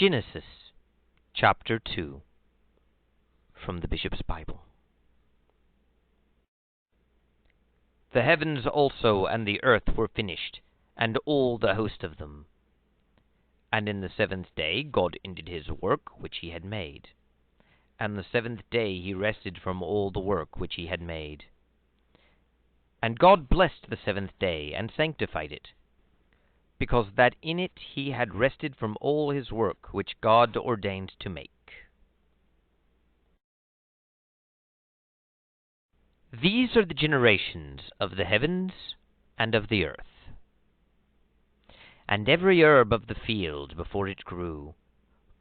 Genesis chapter 2 from the Bishop's Bible. The heavens also and the earth were finished, and all the host of them. And in the seventh day God ended his work which he had made. And the seventh day he rested from all the work which he had made. And God blessed the seventh day, and sanctified it, because that in it he had rested from all his work which God ordained to make. These are the generations of the heavens and of the earth, and every herb of the field before it grew.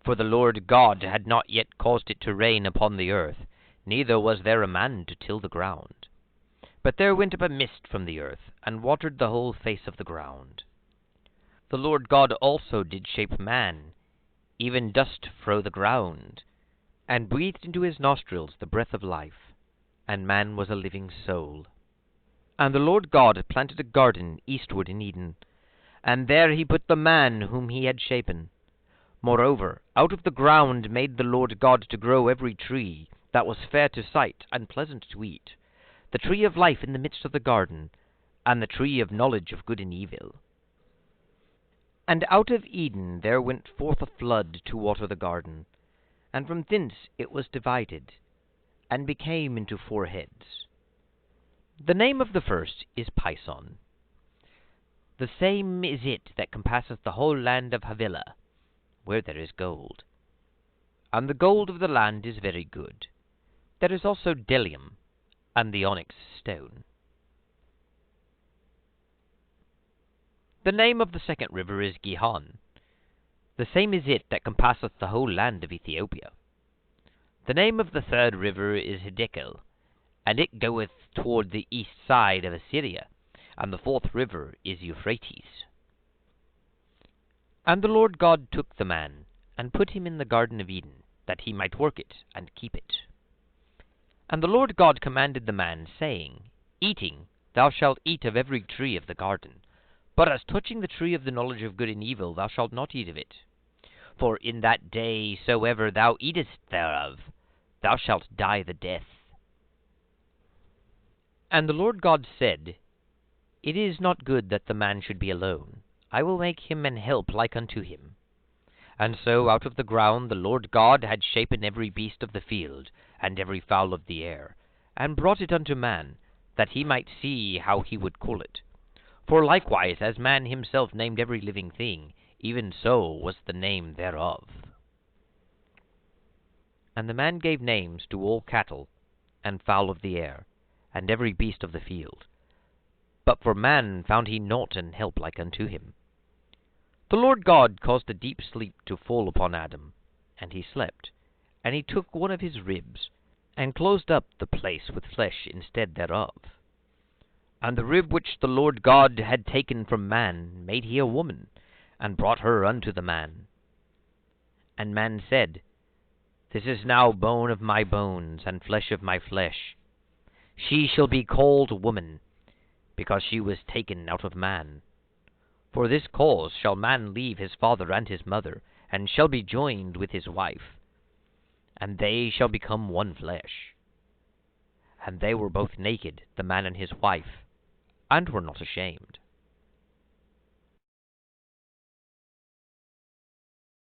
For the Lord God had not yet caused it to rain upon the earth, neither was there a man to till the ground. But there went up a mist from the earth, and watered the whole face of the ground. The Lord God also did shape man, even dust fro the ground, and breathed into his nostrils the breath of life, and man was a living soul. And the Lord God planted a garden eastward in Eden, and there he put the man whom he had shapen. Moreover, out of the ground made the Lord God to grow every tree that was fair to sight and pleasant to eat, the tree of life in the midst of the garden, and the tree of knowledge of good and evil. And out of Eden there went forth a flood to water the garden, and from thence it was divided, and became into 4 heads. The name of the first is Pison. The same is it that compasseth the whole land of Havilah, where there is gold. And the gold of the land is very good. There is also bdellium, and the onyx stone. The name of the second river is Gihon. The same is it that compasseth the whole land of Ethiopia. The name of the third river is Hiddekel, and it goeth toward the east side of Assyria, and the fourth river is Euphrates. And the Lord God took the man, and put him in the garden of Eden, that he might work it, and keep it. And the Lord God commanded the man, saying, Eating, thou shalt eat of every tree of the garden, but as touching the tree of the knowledge of good and evil, thou shalt not eat of it. For in that day soever thou eatest thereof, thou shalt die the death. And the Lord God said, It is not good that the man should be alone. I will make him an help like unto him. And so out of the ground the Lord God had shapen every beast of the field, and every fowl of the air, and brought it unto man, that he might see how he would call it. For likewise as man himself named every living thing, even so was the name thereof. And the man gave names to all cattle, and fowl of the air, and every beast of the field. But for man found he not an help like unto him. The Lord God caused a deep sleep to fall upon Adam, and he slept. And he took one of his ribs, and closed up the place with flesh instead thereof. And the rib which the Lord God had taken from man made he a woman, and brought her unto the man. And man said, This is now bone of my bones, and flesh of my flesh. She shall be called woman, because she was taken out of man. For this cause shall man leave his father and his mother, and shall be joined with his wife, and they shall become one flesh. And they were both naked, the man and his wife, and were not ashamed.